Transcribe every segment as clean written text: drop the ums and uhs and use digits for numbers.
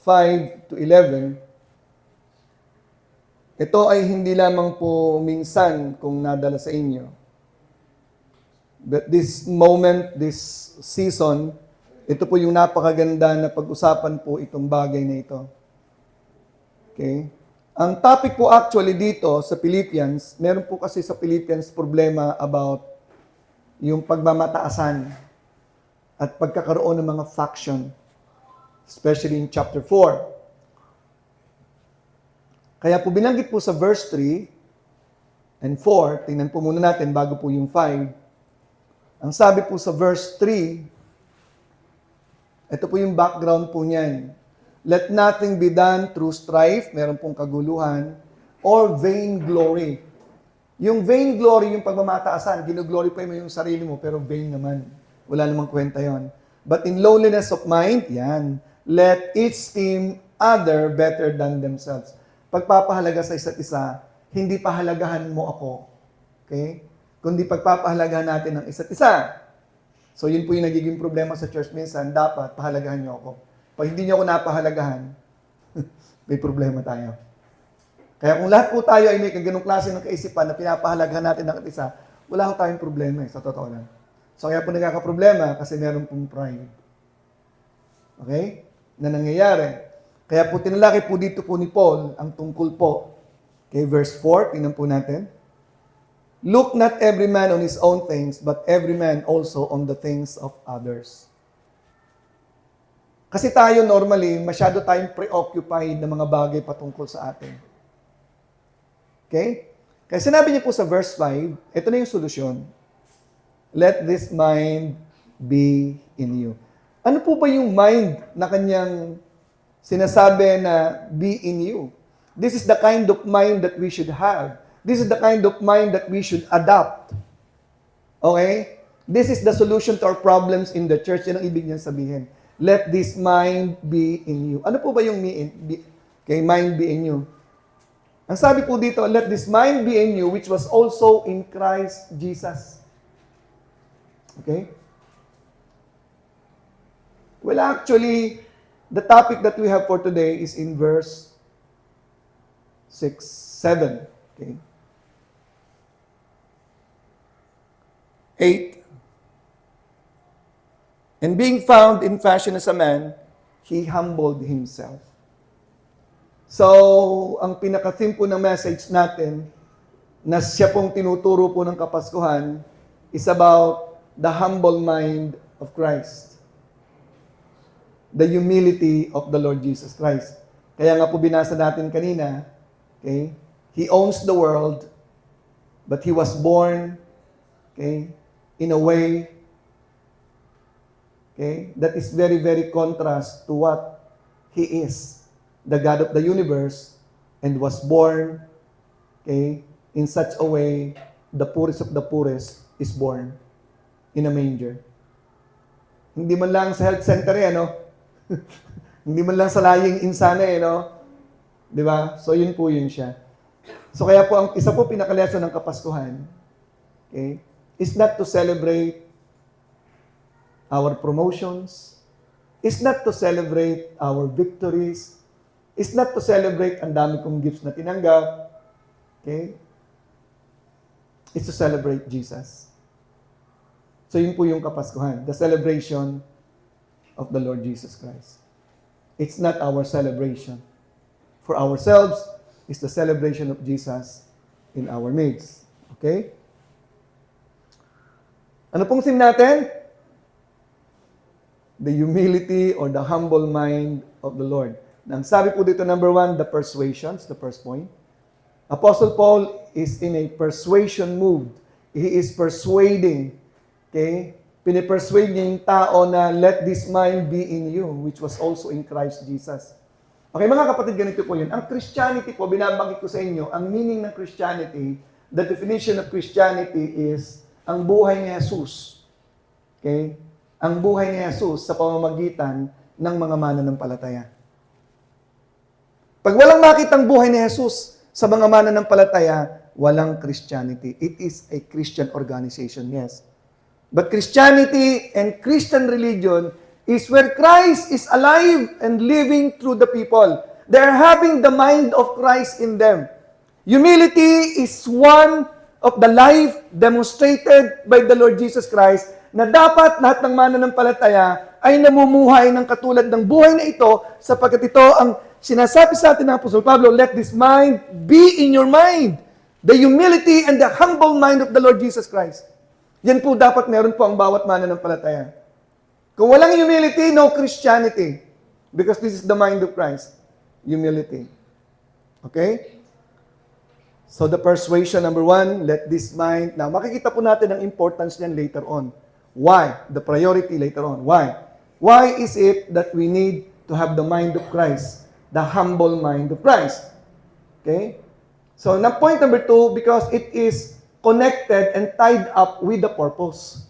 5 to 11, ito ay hindi lamang po minsan kung nadala sa inyo. But this moment, this season, ito po yung napakaganda na pag-usapan po itong bagay na ito. Okay? Ang topic po actually dito sa Philippians, meron po kasi sa Philippians problema about yung pagmamataasan at pagkakaroon ng mga faction, especially in chapter 4. Kaya po binanggit po sa verse 3 and 4, tingnan po muna natin bago po yung 5. Ang sabi po sa verse 3, ito po yung background po niyan. Let nothing be done through strife, meron pong kaguluhan, or vain glory. Yung vain glory, yung pagmamataasan, ginuglorify mo yung sarili mo, pero vain naman. Wala namang kwenta yon. But in lowliness of mind, yan, let each esteem other better than themselves. Pagpapahalaga sa isa't isa, hindi pahalagahan mo ako. Okay? Kundi pagpapahalagahan natin ng isa't isa. So, yun po yung nagiging problema sa church minsan. Dapat, pahalagahan niyo ako. Pag hindi niyo ako napahalagahan, may problema tayo. Kaya kung lahat po tayo ay may ganung klase ng kaisipan na pinapahalagahan natin ng isa, wala ko tayong problema sa totoo lang. So, kaya po nagkakaproblema kasi meron pong pride. Okay? Na nangyayari. Kaya po tinalaki po dito po ni Paul ang tungkol po. Okay, verse 4, tingnan po natin. Look not every man on his own things, but every man also on the things of others. Kasi tayo normally, masyado tayong preoccupied ng mga bagay patungkol sa atin. Okay? Kaya sinabi niya po sa verse 5, ito na yung solusyon. Let this mind be in you. Ano po ba yung mind na kanyang sinasabi na be in you? This is the kind of mind that we should have. This is the kind of mind that we should adopt. Okay? This is the solution to our problems in the church. Yan ang ibig niyan sabihin. Let this mind be in you. Ano po ba yung mind be in you? Ang sabi po dito, let this mind be in you, which was also in Christ Jesus. Okay? Well, actually, the topic that we have for today is in verse 6, 7. Okay? 8. And being found in fashion as a man, he humbled himself. So, ang pinaka-theme po ng message natin na siya pong tinuturo po ng Kapaskuhan is about the humble mind of Christ. The humility of the Lord Jesus Christ. Kaya nga po binasa natin kanina, okay? He owns the world, but He was born, okay, in a way, okay, that is very, very contrast to what He is, the God of the universe, and was born, okay, in such a way, the poorest of the poorest is born in a manger. Hindi man lang sa health center no? Hindi man lang sa laying insana no? Di ba? So, yun po yun siya. So, kaya po, ang isa po pinakaleson ng Kapaskuhan, okay, is not to celebrate our promotions, is not to celebrate our victories, is not to celebrate ang dami kong gifts na tinanggap, okay, is to celebrate Jesus. So, yun po yung Kapaskuhan, the celebration of the Lord Jesus Christ. It's not our celebration. For ourselves, it's the celebration of Jesus in our midst. Okay? Ano pong theme natin? The humility or the humble mind of the Lord. Ang sabi po dito, number 1, the persuasions, the first point. Apostle Paul is in a persuasion mood. He is persuading, okay? Pinipersuade niya yung tao na let this mind be in you, which was also in Christ Jesus. Okay, mga kapatid, ganito po yun. Ang Christianity po, binabanggit ko sa inyo, ang meaning ng Christianity, the definition of Christianity is ang buhay ni Jesus. Okay? Ang buhay ni Jesus sa pamamagitan ng mga mananampalataya. Pag walang makitang buhay ni Jesus sa mga mananampalataya, walang Christianity. It is a Christian organization, yes. But Christianity and Christian religion is where Christ is alive and living through the people. They're having the mind of Christ in them. Humility is one of the life demonstrated by the Lord Jesus Christ na dapat lahat ng mananampalataya ay namumuhay ng katulad ng buhay na ito sapagkat ito ang sinasabi sa atin ng Apostol Pablo, let this mind be in your mind. The humility and the humble mind of the Lord Jesus Christ. Yan po dapat meron po ang bawat mananampalataya. Kung walang humility, no Christianity. Because this is the mind of Christ. Humility. Okay? So the persuasion, number 1, let this mind. Now, makikita po natin ang importance niyan later on. Why? The priority later on. Why? Why is it that we need to have the mind of Christ? The humble mind of Christ. Okay? So, na point number 2, because it is connected and tied up with the purpose.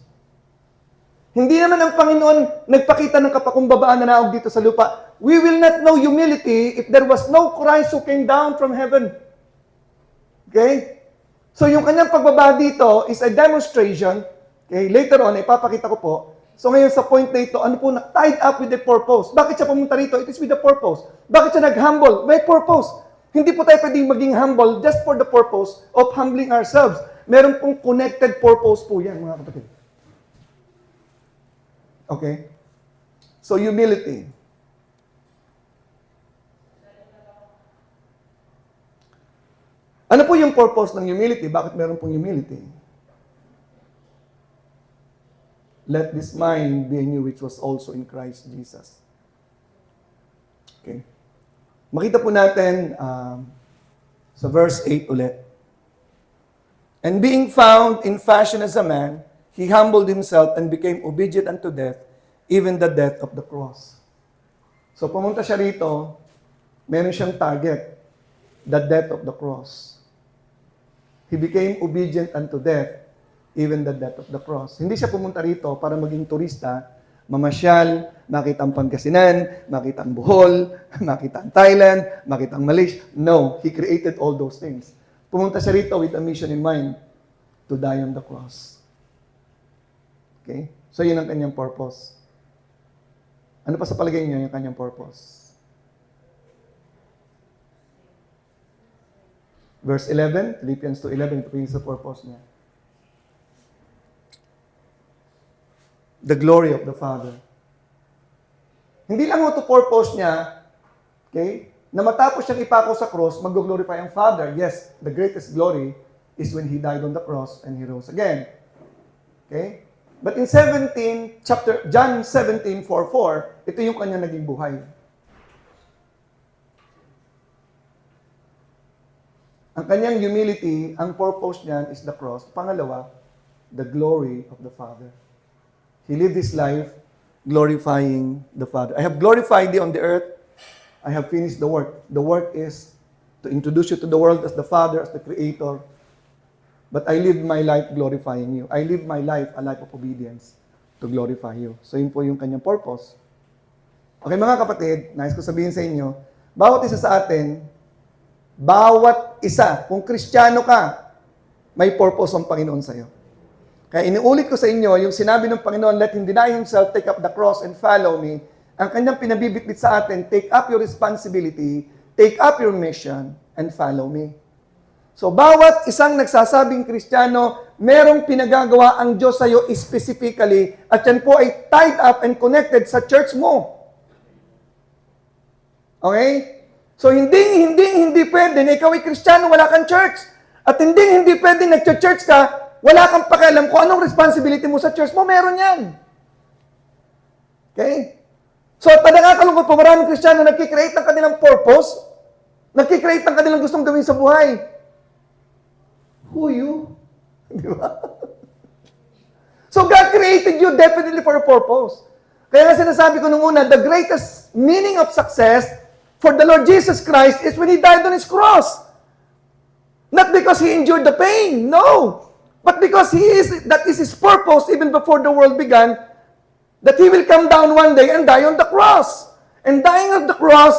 Hindi naman ang Panginoon nagpakita ng kapakumbabaan na naog dito sa lupa. We will not know humility if there was no Christ who came down from heaven. Okay? So, yung kanyang pagbaba dito is a demonstration. Okay? Later on, ipapakita ko po. So, ngayon sa point na ito, ano po, tied up with the purpose. Bakit siya pumunta rito? It is with the purpose. Bakit siya nag-humble? May purpose. Hindi po tayo pwedeng maging humble just for the purpose of humbling ourselves. Meron pong connected purpose po yan, mga kapatid. Okay? So, humility. Ano po yung purpose ng humility? Bakit meron pong humility? Let this mind be in you which was also in Christ Jesus. Okay. Makita po natin sa verse 8 ulit. And being found in fashion as a man, he humbled himself and became obedient unto death, even the death of the cross. So pumunta siya rito, meron siyang target, the death of the cross. He became obedient unto death, even the death of the cross. Hindi siya pumunta rito para maging turista, mamasyal, makita ang Pangasinan, makita ang Bohol, makita ang Thailand, makita ang Malaysia. No, He created all those things. Pumunta siya rito with a mission in mind, to die on the cross. Okay? So, yun ang kanyang purpose. Ano pa sa palagay niyo yung kanyang purpose? Verse 11, Philippians 2:11, ito po yung sa purpose niya. The glory of the Father. Hindi lang ito purpose niya, okay, na matapos siyang ipako sa cross, mag-glorify ang Father. Yes, the greatest glory is when He died on the cross and He rose again. Okay? But in John 17:4, ito yung kanyang naging buhay. Ang kanyang humility, ang purpose niyan is the cross. Pangalawa, the glory of the Father. He lived His life glorifying the Father. I have glorified Thee on the earth. I have finished the work. The work is to introduce you to the world as the Father, as the Creator. But I live my life glorifying You. I live my life a life of obedience to glorify You. So yun po yung kanyang purpose. Okay mga kapatid, nais ko sabihin sa inyo, bawat isa sa atin, kung Kristiyano ka, may purpose ang Panginoon sa iyo. Kaya iniulit ko sa inyo, yung sinabi ng Panginoon, let Him deny Himself, take up the cross, and follow Me. Ang kanyang pinabibitbit sa atin, take up your responsibility, take up your mission, and follow Me. So, bawat isang nagsasabing Kristiyano, merong pinagagawa ang Diyos sa iyo specifically, at yan po ay tied up and connected sa church mo. Okay? So, hindi pwede na ikaw ay Kristiyano, wala kang church. At hindi pwede nag-church ka, wala kang pakialam kung anong responsibility mo sa church mo, meron yan. Okay? So, at nakakalungkot po, maraming Kristiyano nagkikreate ng kanilang purpose, nagkikreate ng kanilang gustong gawin sa buhay. Who you? Di ba? So, God created you definitely for a purpose. Kaya nga sinasabi ko nung una, the greatest meaning of success for the Lord Jesus Christ is when He died on His cross. Not because He endured the pain, no. But because that is His purpose even before the world began, that He will come down one day and die on the cross. And dying on the cross,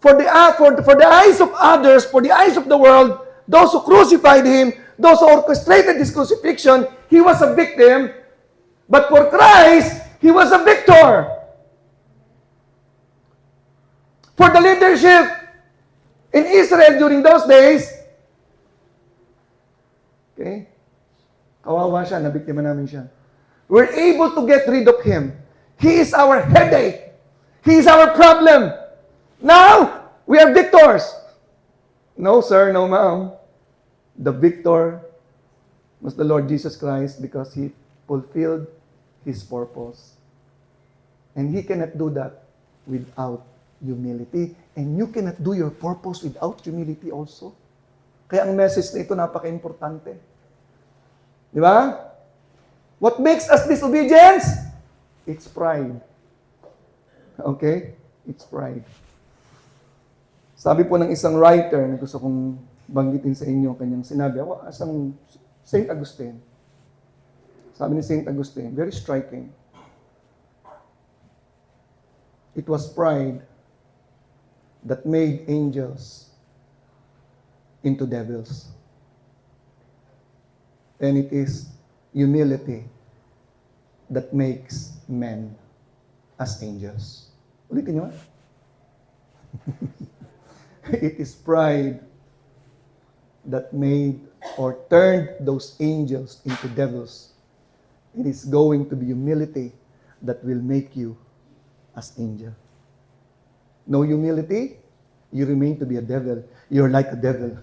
for the eyes of others, for the eyes of the world, those who crucified Him, those who orchestrated His crucifixion, He was a victim. But for Christ, He was a victor. For the leadership in Israel during those days, okay, kawawa siya, nabiktima namin siya. We're able to get rid of him. He is our headache. He is our problem. Now, we are victors. No, sir, no, ma'am. The victor was the Lord Jesus Christ because He fulfilled His purpose. And He cannot do that without humility. And you cannot do your purpose without humility also. Kaya ang message na ito napaka-importante. Di ba? What makes us disobedience? It's pride. Okay? It's pride. Sabi po ng isang writer na gusto kong banggitin sa inyo, kanyang sinabi, ako asang St. Augustine. Sabi ni St. Augustine, very striking. It was pride that made angels into devils. And it is humility that makes men as angels. Ulitin nyo. It is pride that made or turned those angels into devils. It is going to be humility that will make you as angel. No humility, you remain to be a devil. You're like a devil.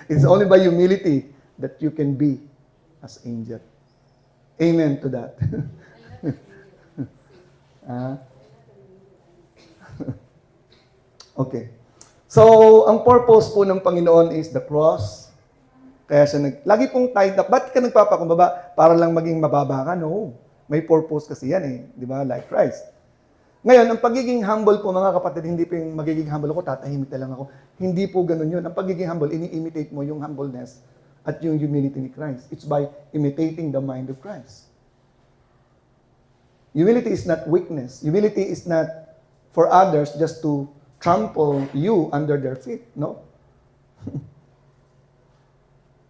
It's only by humility that you can be as angel. Amen to that. Okay. So, ang purpose po ng Panginoon is the cross. Kaya siya lagi pong tied up. Ba't ka nagpapakumbaba? Para lang maging mababa ka? No. May purpose kasi yan eh. Di ba? Like Christ. Ngayon, ang pagiging humble po mga kapatid, hindi po yung magiging humble ako, tatahimik na lang ako. Hindi po ganun yun. Ang pagiging humble, ini-imitate mo yung humbleness at yung humility ni Christ. It's by imitating the mind of Christ. Humility is not weakness. Humility is not for others just to trample you under their feet. No.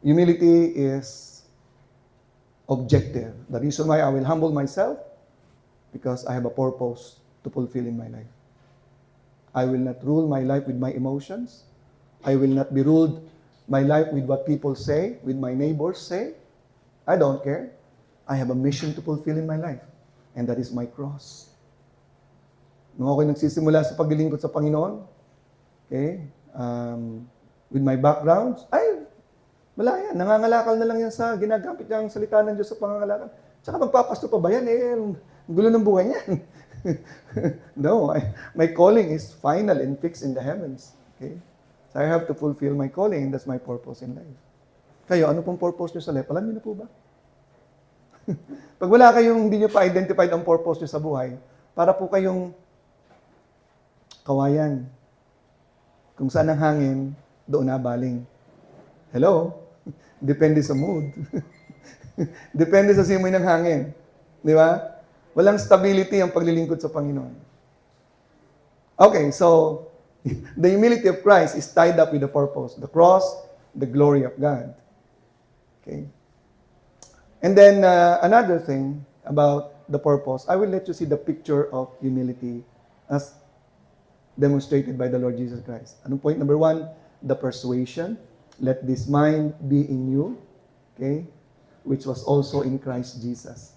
Humility is objective. The reason why I will humble myself, because I have a purpose to fulfill in my life. I will not rule my life with my emotions. I will not be ruled my life with what people say, with my neighbors say. I don't care. I have a mission to fulfill in my life. And that is my cross. Nung ako'y nagsisimula sa paglilingkod sa Panginoon, okay, with my background, wala yan. Nangangalakal na lang yan sa ginagamit niyang salita ng Diyos sa pangangalakal. Tsaka magpapasto pa ba yan? Gulo ng buhay niyan. No, my calling is final and fixed in the heavens. Okay? So I have to fulfill my calling and that's my purpose in life. Kayo, ano pong purpose niyo sa life? Alam niyo na po ba? Pag wala kayong, hindi niyo pa identified ang purpose niyo sa buhay, para po kayong kawayan. Kung saan ang hangin, doon na baling. Hello? Depende sa mood. Depende sa simoy ng hangin. Di ba? Walang stability ang paglilingkod sa Panginoon. Okay, so, the humility of Christ is tied up with the purpose. The cross, the glory of God. Okay? And then, another thing about the purpose, I will let you see the picture of humility as demonstrated by the Lord Jesus Christ. Anong point? Number 1, the persuasion. Let this mind be in you, okay, which was also in Christ Jesus.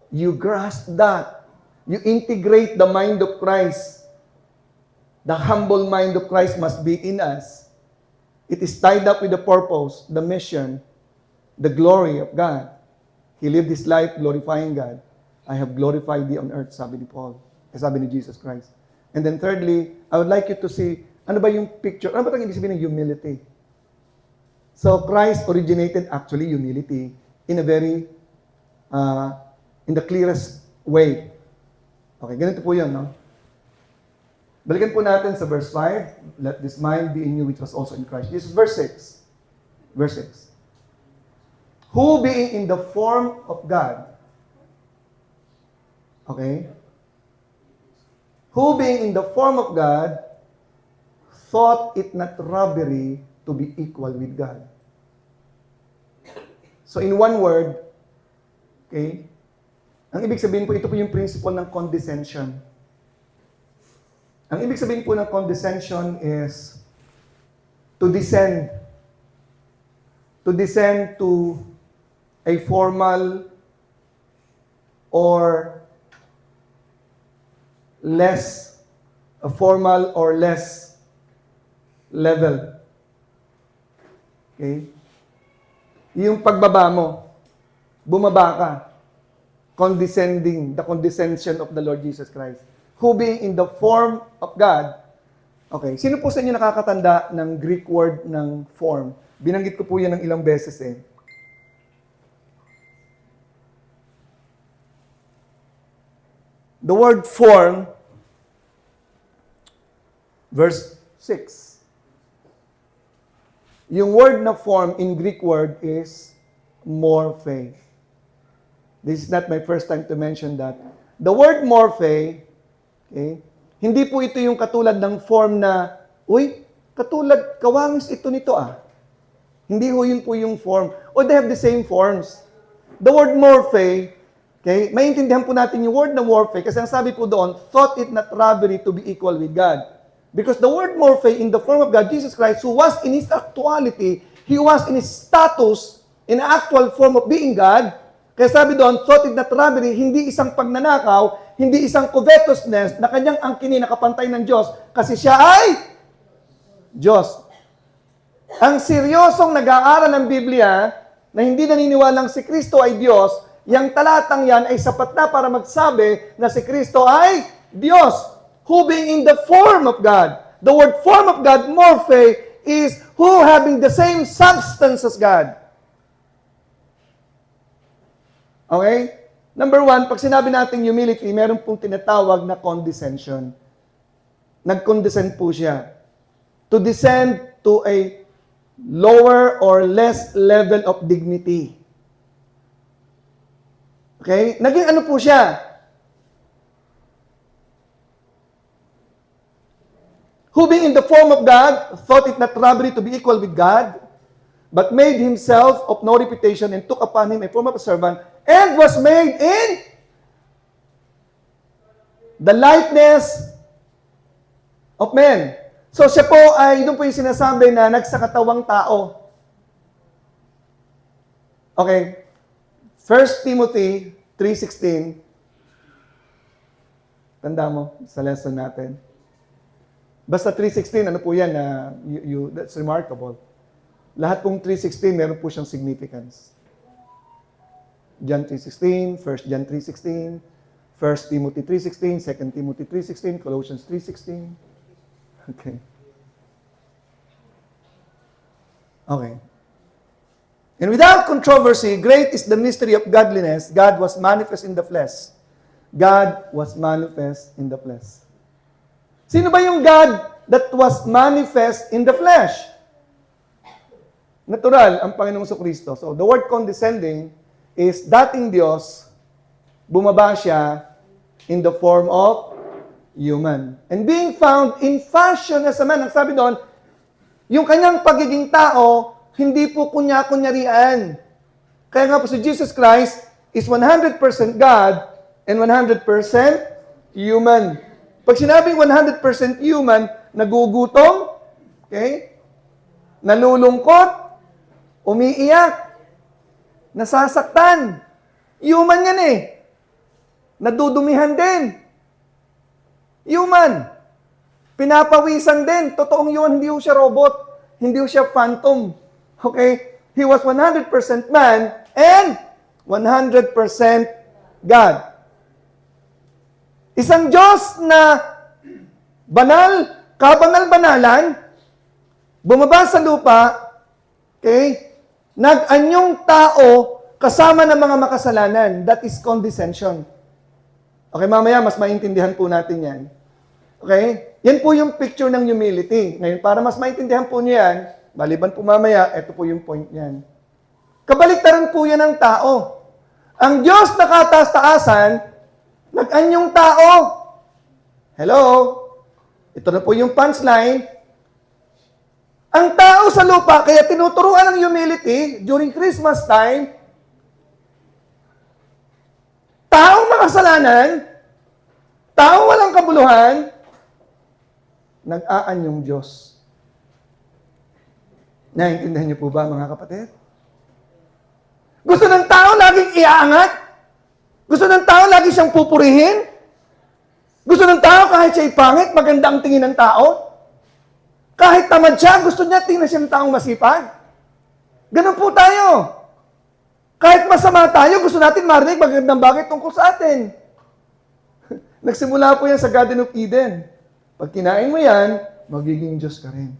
You grasp that. You integrate the mind of Christ. The humble mind of Christ must be in us. It is tied up with the purpose, the mission, the glory of God. He lived his life glorifying God. I have glorified thee on earth, sabi ni Paul. Sabi ni Jesus Christ. And then thirdly, I would like you to see, ano ba yung picture? Ano ba itong ibig sabihin ng humility? So Christ originated actually humility in a very, in the clearest way. Okay, ganito po yun, no? Balikan po natin sa verse 5. Let this mind be in you which was also in Christ Jesus. Verse 6. Verse 6. Who being in the form of God, okay? Who being in the form of God, thought it not robbery to be equal with God. So in one word, okay, ang ibig sabihin po, ito po yung principle ng condescension. Ang ibig sabihin po ng condescension is to descend. To descend to a formal or less, a formal or less level. Okay? Yung pagbaba mo, bumaba ka. Condescending, the condescension of the Lord Jesus Christ. Who being in the form of God. Okay, sino po sa inyo nakakatanda ng Greek word ng form? Binanggit ko po yan ng ilang beses eh. The word form, verse 6. Yung word na form in Greek word is morphe. This is not my first time to mention that. The word morphe, okay, hindi po ito yung katulad ng form na, uy, katulad, kawangis ito nito ah. Hindi ho yun po yung form. Or they have the same forms. The word morphe, okay, maintindihan po natin yung word na morphe kasi ang sabi po doon, thought it not robbery to be equal with God. Because the word morphe in the form of God, Jesus Christ, who was in His actuality, He was in His status, in the actual form of being God. Kaya sabi doon, thought it not robbery, hindi isang pagnanakaw, hindi isang covetousness na kanyang angkinin nakapantay ng Diyos kasi siya ay Diyos. Ang seryosong nag-aaral ng Biblia na hindi naniniwalang si Kristo ay Diyos, yung talatang yan ay sapat na para magsabi na si Kristo ay Diyos, who being in the form of God. The word form of God, morphe, is who having the same substance as God. Okay? Number one, pag sinabi natin humility, meron pong tinatawag na condescension. Nag-condescend po siya. To descend to a lower or less level of dignity. Okay? Naging ano po siya? Who being in the form of God, thought it not robbery to be equal with God, but made himself of no reputation and took upon him a form of a servant, and was made in the likeness of men. So siya po ay, doon po yung sinasabi na nagsakatawang tao. Okay. 1 Timothy 3:16. Tanda mo sa lesson natin. Basta 3:16, ano po yan? That's remarkable. Lahat pong 3:16, meron po siyang significance. John 3:16, 1 John 3:16, 1 Timothy 3:16, 2 Timothy 3:16, Colossians 3:16. Okay. Okay. And without controversy, great is the mystery of godliness. God was manifest in the flesh. God was manifest in the flesh. Sino ba yung God that was manifest in the flesh? Natural, ang Panginoong Kristo. So, the word condescending is dating Diyos, bumaba siya in the form of human. And being found in fashion as a man. Ang sabi doon, yung kanyang pagiging tao, hindi po kunya-kunyarian. Kaya nga po si Jesus Christ is 100% God and 100% human. Pag sinabing 100% human, nagugutom, okay? Nalulungkot, umiiyak, nasasaktan. Human yan eh. Nadudumihan din. Human. Pinapawisan din. Totoong human, hindi siya robot. Hindi siya phantom. Okay? He was 100% man and 100% God. Isang Diyos na banal, kabangal-banalan, bumaba sa lupa, okay? Nag-anyong tao kasama ng mga makasalanan. That is condescension. Okay, mamaya mas maintindihan po natin yan. Okay? Yan po yung picture ng humility. Ngayon, para mas maintindihan po niyo yan, maliban po mamaya, ito po yung point niyan. Kabaliktaran po yan ng tao. Ang Diyos na kataas-taasan, nag-anyong tao. Hello? Ito na po yung punchline. Ang tao sa lupa, kaya tinuturuan ng humility during Christmas time, taong makasalanan, taong walang kabuluhan, nag-aanyong Diyos. Naiintindihan niyo po ba, mga kapatid? Gusto ng tao laging iaangat? Gusto ng tao lagi siyang pupurihin? Gusto ng tao kahit siya'y pangit, maganda ang tingin ng tao? Kahit tamad siya, gusto niya tingnan siya ng taong masipag? Ganun po tayo. Kahit masama tayo, gusto natin marinig magandang bagay tungkol sa atin. Nagsimula po yan sa Garden of Eden. Pag kinain mo yan, magiging Diyos ka rin.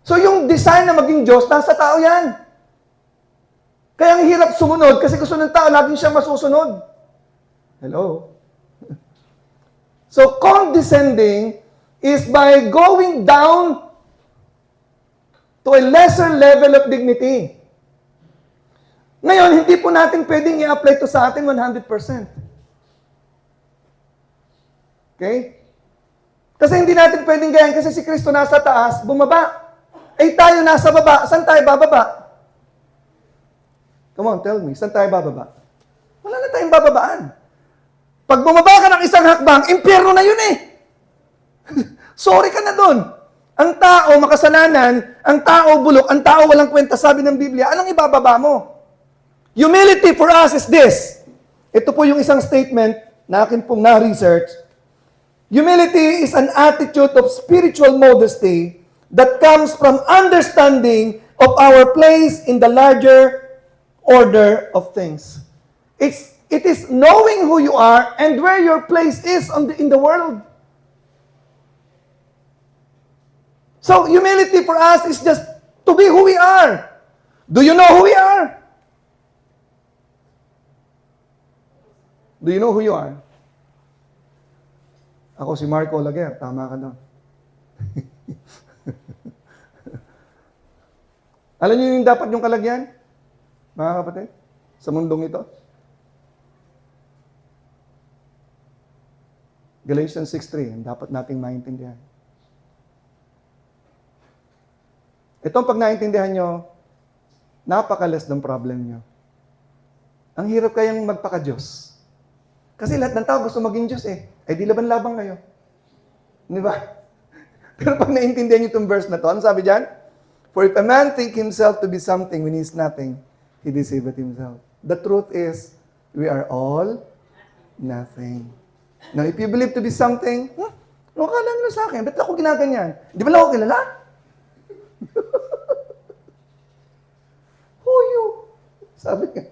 So yung design na maging Diyos, nasa tao yan. Kaya ang hirap sumunod kasi gusto ng tao laging siyang masusunod. Hello? So condescending is by going down to a lesser level of dignity. Ngayon, hindi po natin pwedeng i-apply to sa atin 100%. Okay? Kasi hindi natin pwedeng gayan kasi si Kristo nasa taas, bumaba. Eh tayo nasa baba, saan tayo bababa? Come on, tell me, saan tayo bababa? Wala na tayong bababaan. Pag bumaba ka ng isang hakbang, impyerno na yun eh. Sorry ka na doon. Ang tao makasalanan, ang tao bulok, ang tao walang kwenta, sabi ng Biblia, anong ibababa mo? Humility for us is this. Ito po yung isang statement na akin pong na-research. Humility is an attitude of spiritual modesty that comes from understanding of our place in the larger order of things. It is knowing who you are and where your place is in the world. So, humility for us is just to be who we are. Do you know who we are? Do you know who you are? Ako si Marco Laguer. Tama ka doon. Alam niyo yung dapat yung kalagyan? Mga kapatid? Sa mundong ito? Galatians 6:3, ang dapat nating maintindihan. Itong pag naintindihan nyo, napakalas ng problem nyo. Ang hirap kayang magpaka-Diyos. Kasi lahat ng tao gusto maging Diyos eh. Eh di laban-labang kayo. Di ba? Pero pag naintindihan nyo itong verse na to, ano sabi dyan? For if a man think himself to be something when he is nothing, he deceiveth himself. The truth is, we are all nothing. Now, if you believe to be something, ano akala nila sa akin? Ba't ako ginaganyan? Di ba lang ako kilala? Who you? Sabi niya.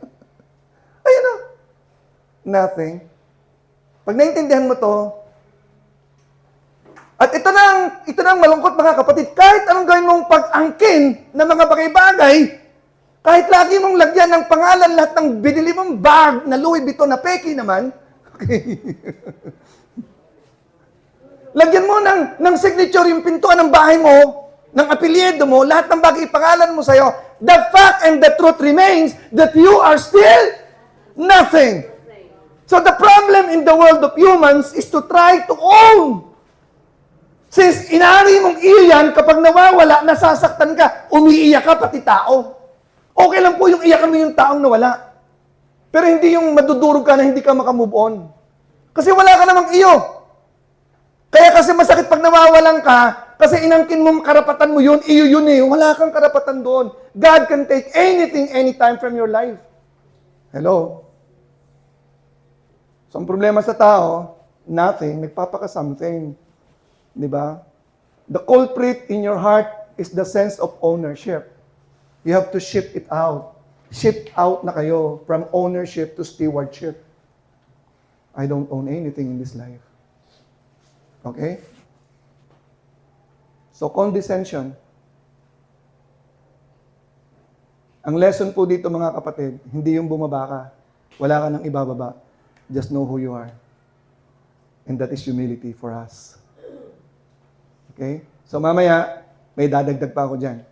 Ayun na. Nothing. Pag naintindihan mo to, at ito nang malungkot mga kapatid, kahit anong gawin mong pag-angkin ng mga bagay-bagay, kahit lagi mong lagyan ng pangalan lahat ng binili mong bag na Louis Vuitton na peki naman, okay. Lagyan mo ng signature yung pintuan ng bahay mo, ng apelyido mo, lahat ng bagay ipangalan mo sa'yo, the fact and the truth remains that you are still nothing. So the problem in the world of humans is to try to own. Since inari mong iyan, kapag nawawala, nasasaktan ka, umiiyak ka pati tao. Okay lang po yung iyakan mo yung taong nawala. Pero hindi yung madudurog ka na hindi ka makamove on. Kasi wala ka namang iyo. Kaya kasi masakit pag nawawalan ka, kasi inangkin mo karapatan mo yun, iyo yun eh. Wala kang karapatan doon. God can take anything, anytime from your life. Hello? So, ang problema sa tao, nothing, nagpapaka-something. Di ba? The culprit in your heart is the sense of ownership. You have to shift it out. Shift out na kayo from ownership to stewardship. I don't own anything in this life. Okay? So, condescension. Ang lesson po dito mga kapatid, hindi yung bumaba ka. Wala ka nang ibababa. Just know who you are. And that is humility for us. Okay? So, mamaya, may dadagdag pa ako dyan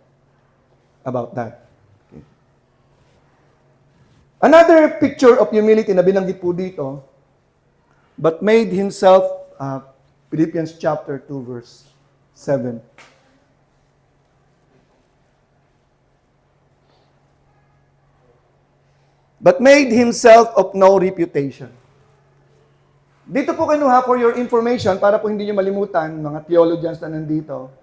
about that. Okay. Another picture of humility na binanggit po dito, but made himself, Philippians chapter 2, verse 7. But made himself of no reputation. Dito po kinuha for your information, para po hindi nyo malimutan, mga theologians na nandito.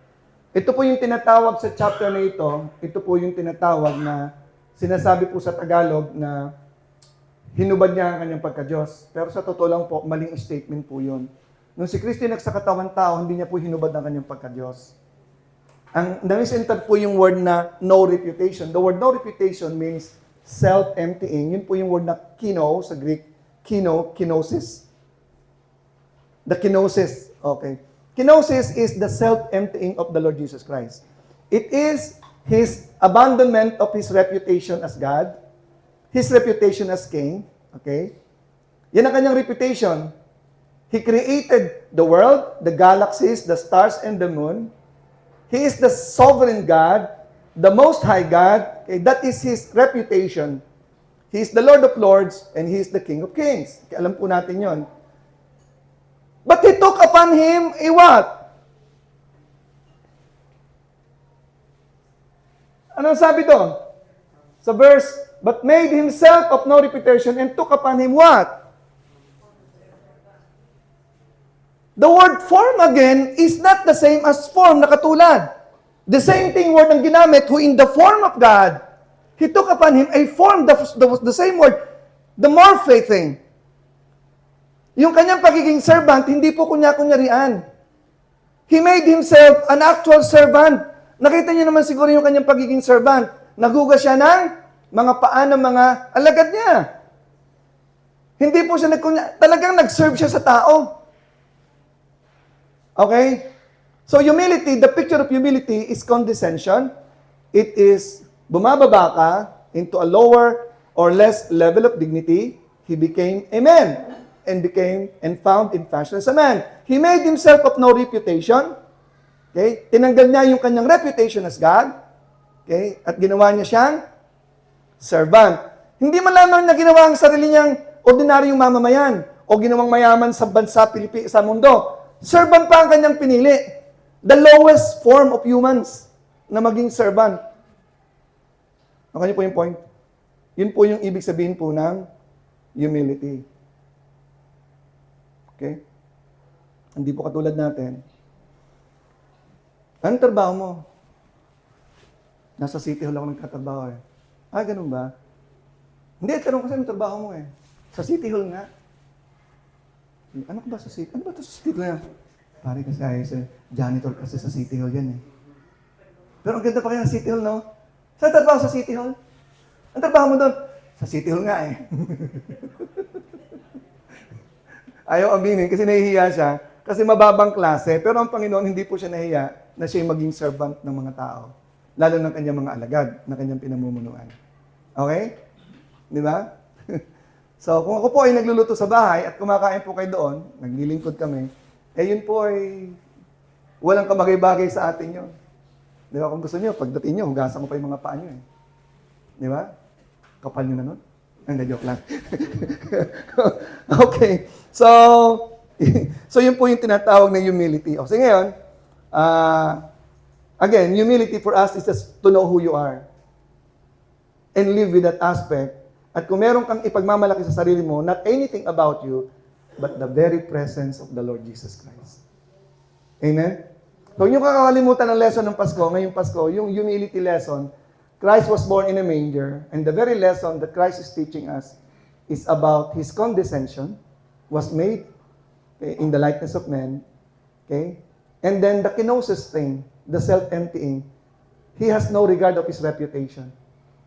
Ito po yung tinatawag sa chapter na ito po yung tinatawag na sinasabi po sa Tagalog na hinubad niya ang kanyang pagka-Diyos. Pero sa totoo lang po, maling statement po yun. Nung si Kristo nagsakatawan tao, hindi niya po hinubad ang kanyang pagka-Diyos. Ang namisinter po yung word na no reputation. The word no reputation means self-emptying. Yun po yung word na kino sa Greek. Kenosis. The kenosis. Okay. Kenosis is the self-emptying of the Lord Jesus Christ. It is His abandonment of His reputation as God, His reputation as King. Okay? Yan ang kanyang reputation. He created the world, the galaxies, the stars, and the moon. He is the sovereign God, the Most High God. Okay? That is His reputation. He is the Lord of Lords, and He is the King of Kings. Okay, alam po natin yon. But He took upon Him a what? Anong sabi doon? Sa verse, but made Himself of no reputation and took upon Him what? The word form again is not the same as form na katulad. The same thing word ang ginamit, who in the form of God, He took upon Him a form, the same word, the morphe thing. Yung kanyang pagiging servant, hindi po kunya-kunyarian. He made Himself an actual servant. Nakita niyo naman siguro yung kanyang pagiging servant. Nagugas siya ng mga paa ng mga alagad niya. Hindi po siya talagang nag-serve siya sa tao. Okay? So humility, the picture of humility is condescension. It is bumababa ka into a lower or less level of dignity. He became a man and found in fashion as a man. He made Himself of no reputation. Okay? Tinanggal niya yung kanyang reputation as God. Okay? At ginawa niya siyang servant. Hindi man lamang na ginawa ang sarili niyang ordinaryong mamamayan o ginawang mayaman sa bansa sa mundo. Servant pa ang kanyang pinili. The lowest form of humans na maging servant. Okay niyo po yung point? Yun po yung ibig sabihin po ng humility. Okay? Hindi po katulad natin. Anong trabaho mo? Nasa City Hall ako nagtatrabaho eh. Ah, ganun ba? Hindi, tanong kasi anong trabaho mo eh. Sa City Hall nga. Ano ka ba sa City? Ano ba ito sa City Hall? Pare kasi ayos eh. Janitor kasi sa City Hall yan eh. Pero ang ganda pa kaya ng City Hall, no? Saan trabaho sa City Hall? Ang trabaho mo doon? Sa City Hall nga eh. Ayaw aminin kasi nahihiya siya. Kasi mababang klase. Pero ang Panginoon, hindi po siya nahiya na siya maging servant ng mga tao. Lalo ng kanyang mga alagad, na kanyang pinamumunuan. Okay? Di ba? So, kung ako po ay nagluluto sa bahay at kumakain po kayo doon, naglilingkod kami, eh yun po ay walang kamagay-bagay sa atin yun. Di ba? Kung gusto niyo, pagdating niyo, hugasan ko pa yung mga paa niyo eh. Di ba? Kapal niyo na nun? Hindi, joke lang. Okay. So yun po yung tinatawag na humility. O, so ngayon, again, humility for us is just to know who you are and live with that aspect. At kung meron kang ipagmamalaki sa sarili mo, not anything about you, but the very presence of the Lord Jesus Christ. Amen? So yung kakalimutan ng lesson ng Pasko, ngayong Pasko, yung humility lesson, Christ was born in a manger, and the very lesson that Christ is teaching us is about His condescension, was made in the likeness of man, okay? And then the kenosis thing, the self-emptying, He has no regard of His reputation.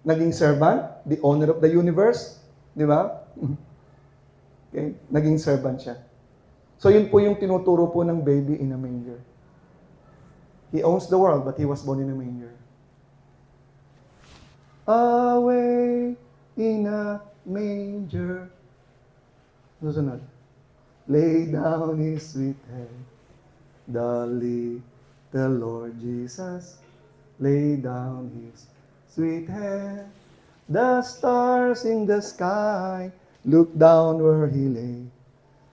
Naging servant, the owner of the universe, di ba? Okay? Naging servant siya. So yun po yung tinuturo po ng baby in a manger. He owns the world, but He was born in a manger. Away in a manger. Susunod. Lay down His sweet head, the little Lord Jesus. Lay down His sweet head. The stars in the sky look down where He lay.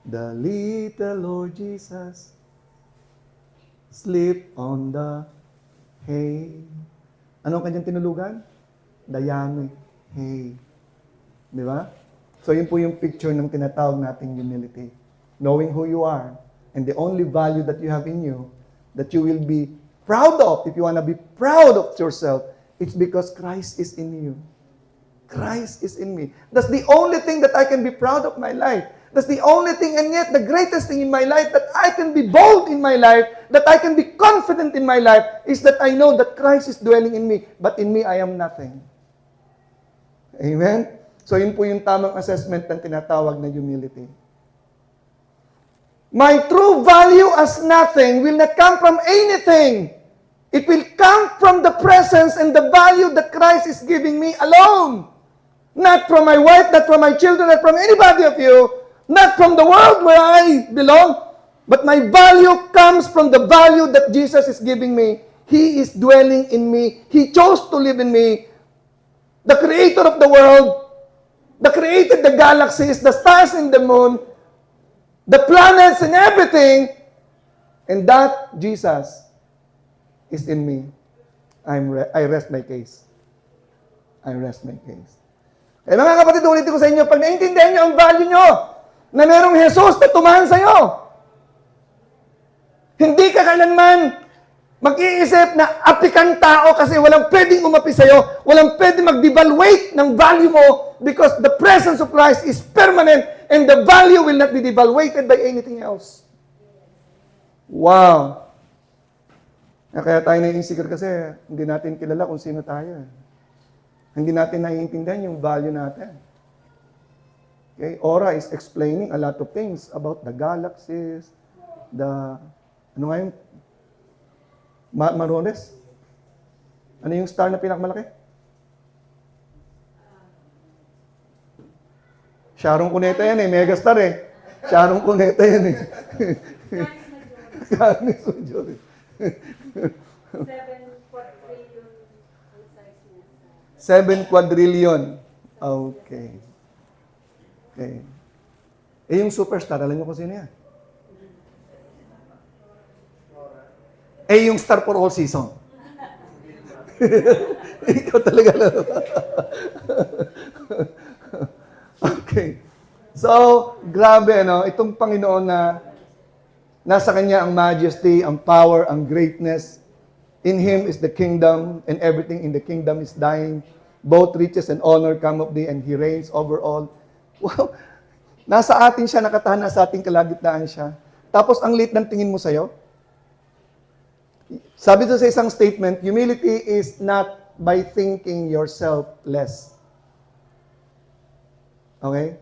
The little Lord Jesus sleep on the hay. Anong kanyang tinulugan? Dayami. Hay. Di ba? So, yun po yung picture ng tinatawag nating humility. knowing who you are, and the only value that you have in you, that you will be proud of, if you want to be proud of yourself, it's because Christ is in you. Christ is in me. That's the only thing that I can be proud of my life. That's the only thing, and yet the greatest thing in my life, that I can be bold in my life, that I can be confident in my life, is that I know that Christ is dwelling in me, but in me I am nothing. Amen? So yun po yung tamang assessment ng tinatawag na humility. My true value as nothing will not come from anything. It will come from the presence and the value that Christ is giving me alone. Not from my wife, not from my children, not from anybody of you, not from the world where I belong, but my value comes from the value that Jesus is giving me. He is dwelling in me. He chose to live in me. The creator of the world, the created the galaxies, the stars and the moon, the planets and everything, and that Jesus is in me. I rest my case. I rest my case. Eh mga kapatid, ulitin ko sa inyo, pag naintindihan nyo ang value nyo, na merong Jesus na tumahan sa'yo, hindi ka kailanman mag-iisip na apikang tao kasi walang pwedeng umapi sa'yo, walang pwedeng mag-devaluate ng value mo because the presence of Christ is permanent and the value will not be devaluated by anything else. Wow! Kaya tayo na-insecure kasi hindi natin kilala kung sino tayo. Hindi natin naiintindihan yung value natin. Okay? Aura is explaining a lot of things about the galaxies, ano nga yung Marones? Ano yung star na pinakamalaki? Sharon Cuneta yan mega star Sharon Cuneta yan Ganis Majori. 7 quadrillion. Okay. Okay. Yung superstar, alam niyo kung sino yan? Yung star for all season. Ikaw talaga lang. Okay. So, grabe, itong Panginoon na nasa Kanya ang majesty, ang power, ang greatness. In Him is the kingdom, and everything in the kingdom is thine. Both riches and honor come of thee, and He reigns over all. Wow! Nasa atin siya, nakatahan, nasa ating kalagitnaan siya. Tapos, ang liit ng tingin mo sa'yo. Sabi ito sa isang statement, humility is not by thinking yourself less. Okay?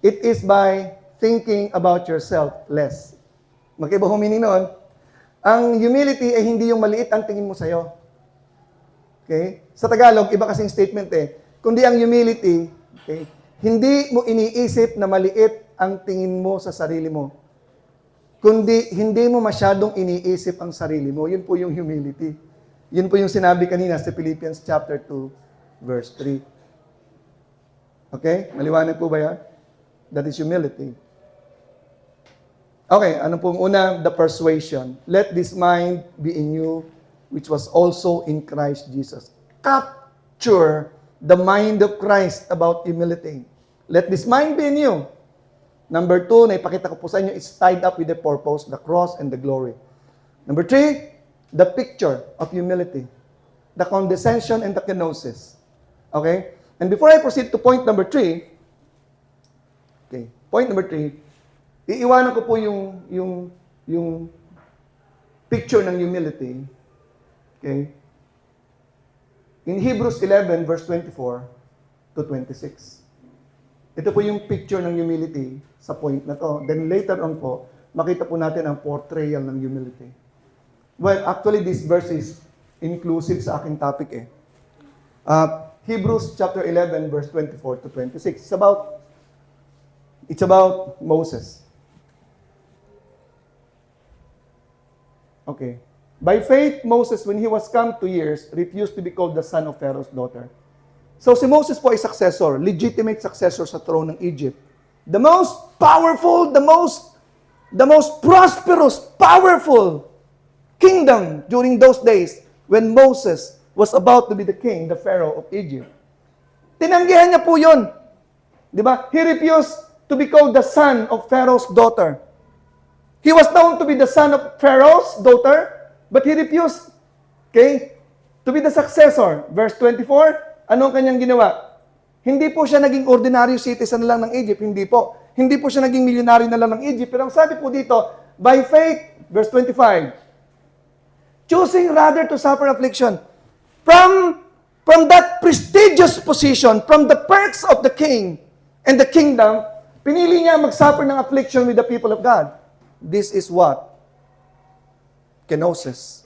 It is by thinking about yourself less. Magkaiba meaning noon. Ang humility ay hindi yung maliit ang tingin mo sa'yo. Okay? Sa Tagalog, iba kasing statement Kundi ang humility, okay, hindi mo iniisip na maliit ang tingin mo sa sarili mo. Kundi hindi mo masyadong iniisip ang sarili mo. Yun po yung humility. Yun po yung sinabi kanina sa Philippians chapter 2, verse 3. Okay? Maliwanag po ba yan? That is humility. Okay, ano pong una? The persuasion. Let this mind be in you, which was also in Christ Jesus. Capture the mind of Christ about humility. Let this mind be in you. Number 2, naipakita ko po sa inyo, is tied up with the purpose, the cross, and the glory. Number 3, the picture of humility. The condescension and the kenosis. Okay? And before I proceed to point number 3, okay, point number 3, iiwanan ko po yung picture ng humility. Okay? In Hebrews 11, verse 24 to 26. Ito po yung picture ng humility sa point na to. Then later on po, makita po natin ang portrayal ng humility. Well, actually, this verse is inclusive sa aking topic Hebrews chapter 11, verse 24 to 26. It's about Moses. Okay. By faith, Moses, when he was come to years, refused to be called the son of Pharaoh's daughter. So si Moses po ay successor, legitimate successor sa throne ng Egypt. The most powerful, the most prosperous, powerful kingdom during those days when Moses was about to be the king, the Pharaoh of Egypt. Tinanggihan niya po yun. Di ba? He refused to be called the son of Pharaoh's daughter. He was known to be the son of Pharaoh's daughter, but he refused, okay, to be the successor. Verse 24, anong kanyang ginawa? Hindi po siya naging ordinary citizen lang ng Egypt, hindi po. Hindi po siya naging milyonaryo na lang ng Egypt, pero ang sabi po dito, by faith, verse 25, choosing rather to suffer affliction from that prestigious position, from the perks of the king and the kingdom, pinili niya mag-suffer ng affliction with the people of God. This is what? Kenosis.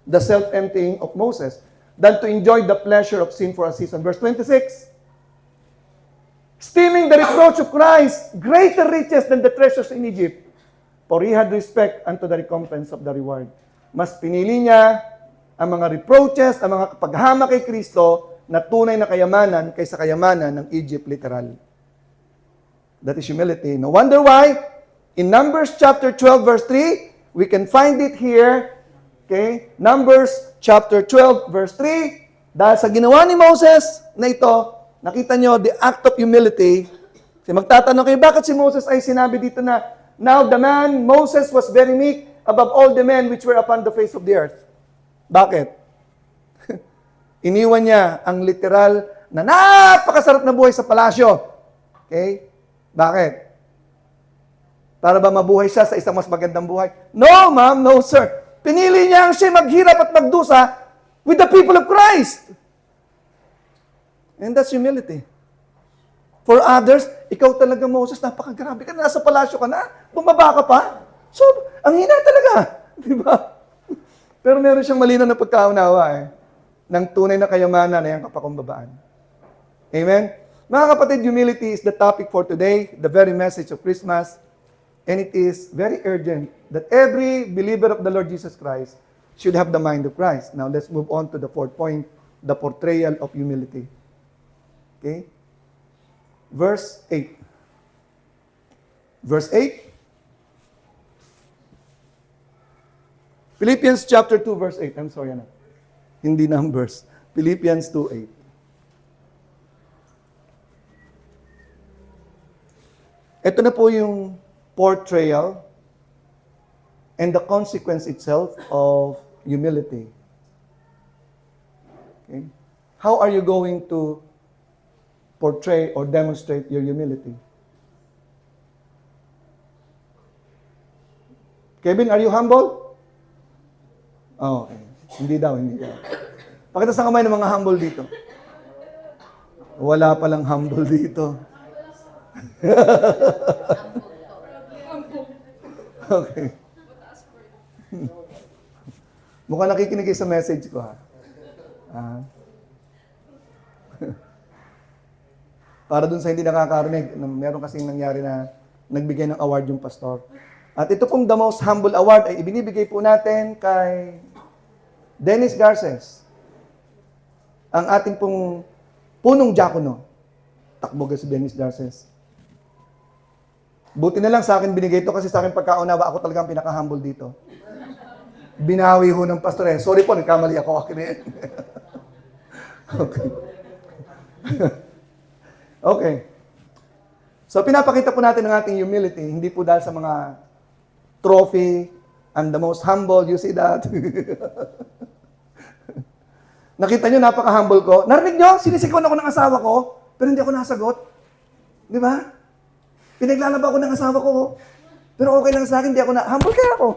The self-emptying of Moses, than to enjoy the pleasure of sin for a season. Verse 26, esteeming the reproach of Christ greater riches than the treasures in Egypt, for he had respect unto the recompense of the reward. Mas pinili niya ang mga reproaches, ang mga paghama kay Kristo na tunay na kayamanan kaysa kayamanan ng Egypt literal. That is humility. No wonder why, in Numbers chapter 12 verse 3, we can find it here. Okay? Numbers chapter 12 verse 3, dahil sa ginawa ni Moses na ito, nakita nyo the act of humility. Kasi magtatanong kayo, bakit si Moses ay sinabi dito na, now the man, Moses was very meek above all the men which were upon the face of the earth. Bakit? Iniwan niya ang literal na napakasarap na buhay sa palasyo. Okay? Bakit? Para ba mabuhay siya sa isang mas magandang buhay? No, ma'am, no, sir. Pinili niya ang siya maghirap at magdusa with the people of Christ. And that's humility. For others, ikaw talaga, Moses, napakagrabe ka. Nasa palasyo ka na. Bumaba ka pa. So, ang hina talaga. Di ba? Pero meron siyang malinaw na pagkaunawa ng tunay na kayamanan na yung kapakumbabaan. Amen? Mga kapatid, humility is the topic for today, the very message of Christmas. And it is very urgent that every believer of the Lord Jesus Christ should have the mind of Christ. Now, let's move on to the fourth point, the portrayal of humility. Okay? Verse 8. Verse 8. Philippians chapter 2, verse 8. I'm sorry, anak. Hindi Numbers. Philippians 2:8. Ito na po yung portrayal and the consequence itself of humility. Okay? How are you going to portray or demonstrate your humility? Kevin, are you humble? Oh, okay. Hindi daw. Pakita sa kamay ng mga humble dito. Wala palang humble dito. Okay. Mukhang nakikinig kayo sa message ko, ha? Para dun sa hindi nakakarinig, meron kasing nangyari na nagbigay ng award yung pastor. At ito pong the most humble award ay ibinibigay po natin kay Dennis Garces, ang ating pong punong diakono. Takbo si Dennis Garces. Buti na lang sa akin binigay ito kasi sa akin pagkaunawa ako talagang pinaka-humble dito. Binawi ho ng pastor eh. Sorry po, nagkamali ako. Okay. Okay. Okay. So pinapakita po natin ang ating humility, hindi po dahil sa mga trophy, I'm the most humble, you see that? Nakita nyo, napaka-humble ko. Narinig nyo, sinisigawan ako ng asawa ko, pero hindi ako nasagot. Di ba? Pinaglalaba ko ng asawa ko, pero okay lang sa akin, hindi ako na, humble kaya ako.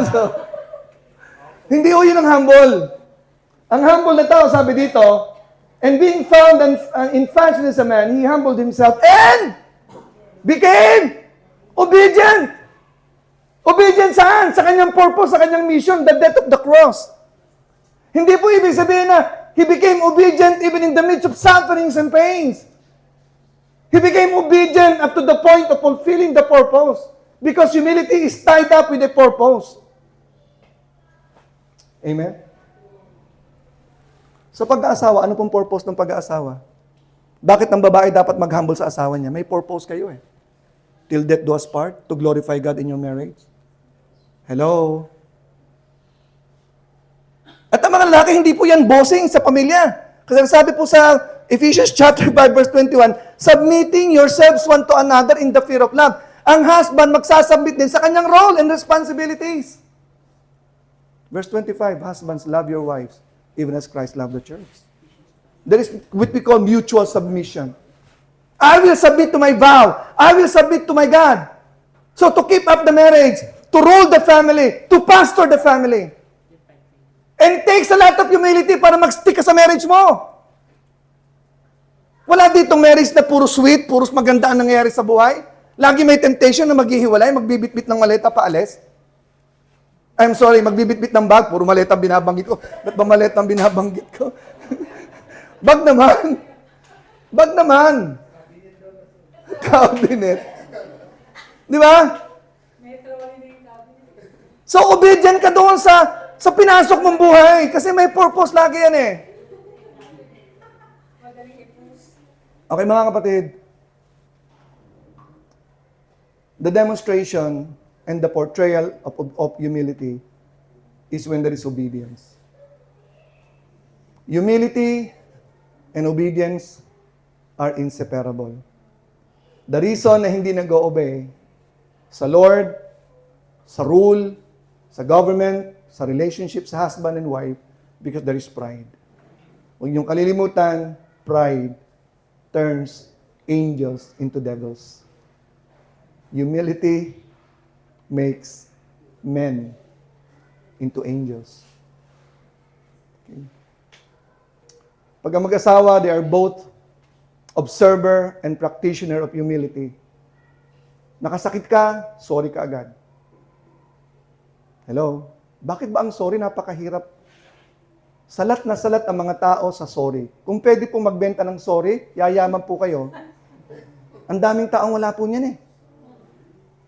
So, hindi ho yun ang humble. Ang humble na tao, sabi dito, and being found in fashion as a man, he humbled himself and became obedient. Obedient saan? Sa kanyang purpose, sa kanyang mission, the death of the cross. Hindi po ibig sabihin na he became obedient even in the midst of sufferings and pains. He became obedient up to the point of fulfilling the purpose. Because humility is tied up with a purpose. Amen? So pag-aasawa, ano pong purpose ng pag-aasawa? Bakit ang babae dapat mag-humble sa asawa niya? May purpose kayo eh. Till death do us part, to glorify God in your marriage. Hello? At ang mga lalaki, hindi po yan bossing sa pamilya. Kasi sabi po sa Ephesians chapter 5 verse 21, submitting yourselves one to another in the fear of love. Ang husband magsasubmit din sa kanyang role and responsibilities. Verse 25, husbands, love your wives, even as Christ loved the church. There is what we call mutual submission. I will submit to my vow. I will submit to my God. So to keep up the marriage, to rule the family, to pastor the family. And it takes a lot of humility para mag-stick ka sa marriage mo. Wala ditong marriage na puro sweet, puro maganda ang nangyayari sa buhay. Lagi may temptation na maghihiwalay, magbibitbit ng maleta paalis. I'm sorry, magbibitbit ng bag, puro maleta ang binabanggit ko. Ba't ba maleta ang binabanggit ko? Bag naman. Bag naman. Cabinet. Di ba? So, obedient ka doon sa pinasok mong buhay. Kasi may purpose lagi yan eh. Okay, mga kapatid. The demonstration and the portrayal of humility is when there is obedience. Humility and obedience are inseparable. The reason na hindi nag-o-obey sa Lord, sa rule, sa government, sa relationship sa husband and wife, because there is pride. Huwag niyong kalilimutan, pride turns angels into devils. Humility makes men into angels. Okay. Pag ang mag-asawa, they are both observer and practitioner of humility. Nakasakit ka, sorry ka agad. Hello? Bakit ba ang sorry napakahirap? Salat na salat ang mga tao sa sorry. Kung pwede pong magbenta ng sorry, yayaman po kayo. Ang daming taong wala po niyan eh.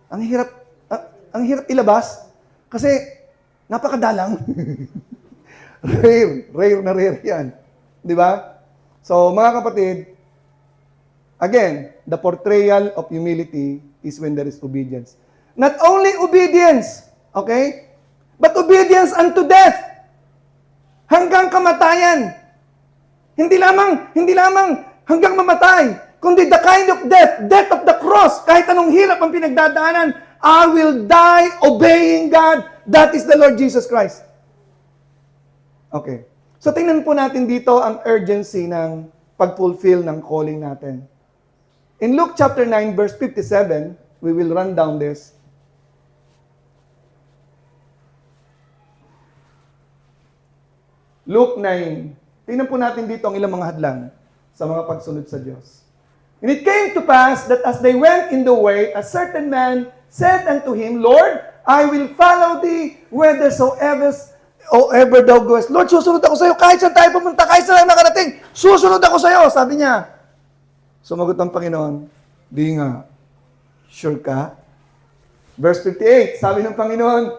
Ang hirap ilabas kasi napakadalang. rare yan. Di ba? So, mga kapatid, again, the portrayal of humility is when there is obedience. Not only obedience, okay? But obedience unto death. Hanggang kamatayan. Hindi lamang hanggang mamatay, kundi the kind of death of the cross, kahit anong hirap ang pinagdadaanan, I will die obeying God. That is the Lord Jesus Christ. Okay. So tingnan po natin dito ang urgency ng pag-fulfill ng calling natin. In Luke chapter 9 verse 57, we will run down this. Luke 9. Tingnan po natin dito ang ilang mga hadlang sa mga pagsunod sa Diyos. And it came to pass that as they went in the way, a certain man said unto him, Lord, I will follow thee whithersoever thou goest. Lord, susunod ako sa iyo. Kahit saan tayo pumunta, kahit saan tayo nakarating, susunod ako sa iyo. Sabi niya. Sumagot ang Panginoon, di nga. Sure ka? Verse 58, sabi ng Panginoon,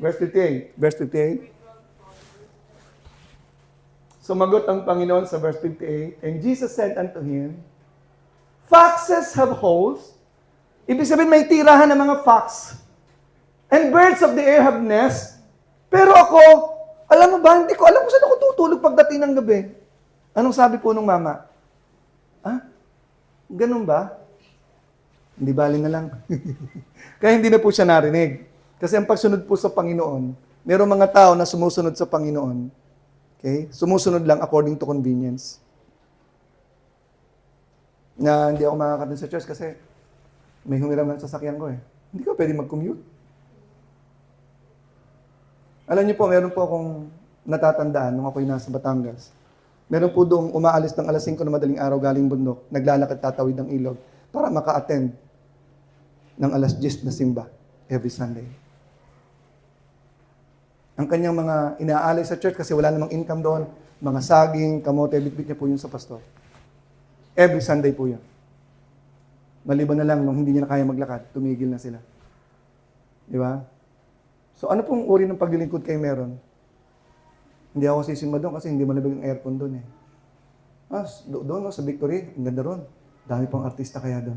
Verse 58. Sumagot ang Panginoon sa verse 58, and Jesus said unto him, foxes have holes. Ibig sabihin may tirahan ng mga fox. And birds of the air have nests. Pero ako, alam mo ba, hindi ko alam kung saan ako tutulog pagdating ng gabi. Anong sabi po nung mama? Ganun ba? Hindi bali na lang. Kaya hindi na po siya narinig. Kasi ang pagsunod po sa Panginoon, mayroong mga tao na sumusunod sa Panginoon. Okay? Sumusunod lang according to convenience. Na hindi ako makakarating sa church kasi may humiram ng sasakyan ko eh. Hindi ko pwede mag-commute. Alam niyo po, meron po akong natatandaan nung ako'y nasa Batangas. Meron po doong umaalis ng alas 5 na madaling araw galing bundok, naglalakad tatawid ng ilog para maka-attend ng alas 10 na simba every Sunday. Ang kanyang mga inaalay sa church kasi wala namang income doon, mga saging, kamote, bitbit niya po yun sa pastor. Every Sunday po yun. Maliban na lang nung hindi niya na kaya maglakad, tumigil na sila. Di ba? So ano pong uri ng paglilingkod kayo meron? Hindi ako sisimba doon kasi hindi malabig ang aircon doon eh. Doon sa Victory, ang ganda doon. Dami pang artista kaya doon.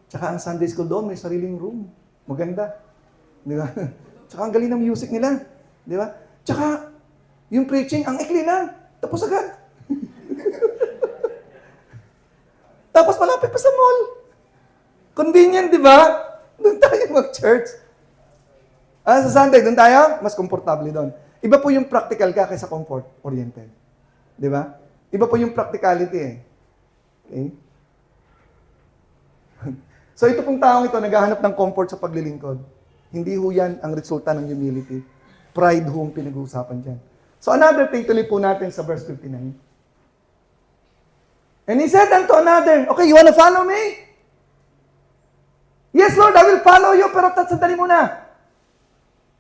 Tsaka ang Sunday school doon, may sariling room. Maganda. Di ba? Tsaka ang galing ng music nila. Di ba? Tsaka, yung preaching, ang ikli lang. Tapos agad. Tapos malapit pa sa mall. Convenient, di ba? Doon tayo mag-church. Sa Sunday, doon tayo, mas komportable doon. Iba po yung practical ka kaysa comfort-oriented. Di ba? Iba po yung practicality eh. Okay? So ito pong taong ito, naghahanap ng comfort sa paglilingkod. Hindi ho yan ang resulta ng humility. Pride ho ang pinag-uusapan dyan. So another thing, tuloy po natin sa verse 59. And he said unto another, okay, you wanna follow me? Yes, Lord, I will follow you, pero sandali muna.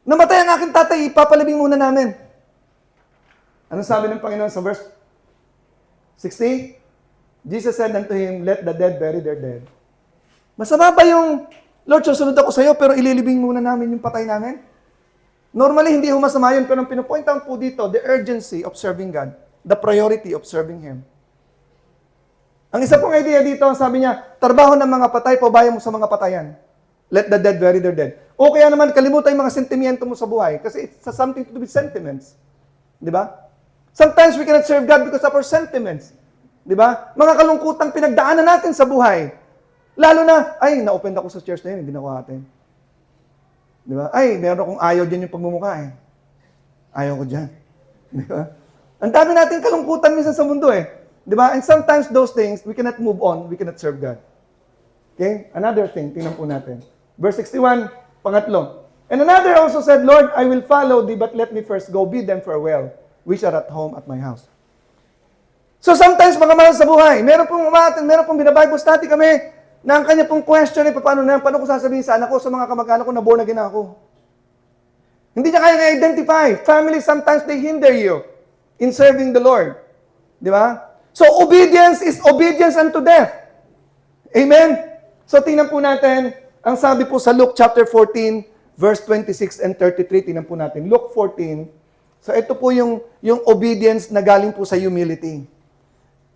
Namatay ang aking tatay, ipapalibing muna namin. Ano sabi ng Panginoon sa verse 60? Jesus said unto him, let the dead bury their dead. Masama ba yung, Lord, susunod ako sa iyo, pero ililibing muna namin yung patay namin? Normally, hindi ho masama yun, pero ang pinupoint out po dito, the urgency of serving God, the priority of serving Him. Ang isa pong idea dito, sabi niya, trabaho ng mga patay, pabayan mo sa mga patayan. Let the dead bury their dead. O kaya naman, kalimutan yung mga sentimiento mo sa buhay, kasi it's something to do with sentiments. Di ba? Sometimes we cannot serve God because of our sentiments. Di ba? Mga kalungkutang pinagdaanan natin sa buhay. Lalo na, ay, na-open ako sa church na yun, hindi na ako atin. Di ba? Ay, meron akong ayaw dyan yung pagmumukha eh. Ayaw ko dyan. Di ba? Ang dami natin kalungkutan minsan sa mundo eh. Di ba? And sometimes those things, we cannot move on, we cannot serve God. Okay? Another thing, tingnan po natin. Verse 61, pangatlo. And another also said, Lord, I will follow thee, but let me first go bid them farewell, which are at home at my house. So sometimes, mga mahal sa buhay, meron pong binabible study kami, na ang kanya pong question ay, paano ko sasabihin sa anak ko, sa mga kamag-anak ko na born again ako? Hindi niya kaya i-identify. Family, sometimes they hinder you in serving the Lord. Di ba? So, obedience is obedience unto death. Amen? So, tingnan po natin, ang sabi po sa Luke chapter 14, verse 26 and 33, tingnan po natin. Luke 14. So, ito po yung obedience na galing po sa humility.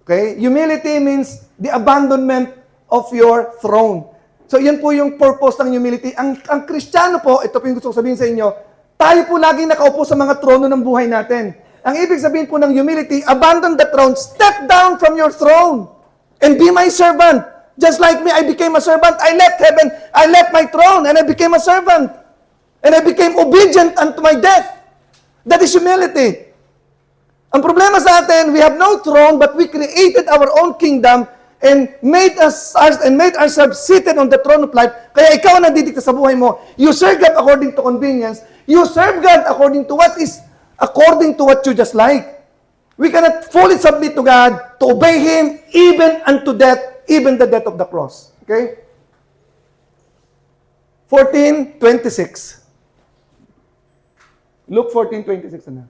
Okay? Humility means the abandonment of your throne. So, yan po yung purpose ng humility. Ang Kristiyano po, ito po yung gusto ko sabihin sa inyo, tayo po laging nakaupo sa mga trono ng buhay natin. Ang ibig sabihin po ng humility, abandon the throne, step down from your throne, and be my servant. Just like me, I became a servant. I left heaven, I left my throne, and I became a servant. And I became obedient unto my death. That is humility. Ang problema sa atin, we have no throne, but we created our own kingdom and made ourselves seated on the throne of life. Kaya ikaw ang nandidikta sa buhay mo. You serve God according to convenience. You serve God according to what you just like. We cannot fully submit to God, to obey Him, even unto death, even the death of the cross. Okay? 14:26. Luke 14:26 na.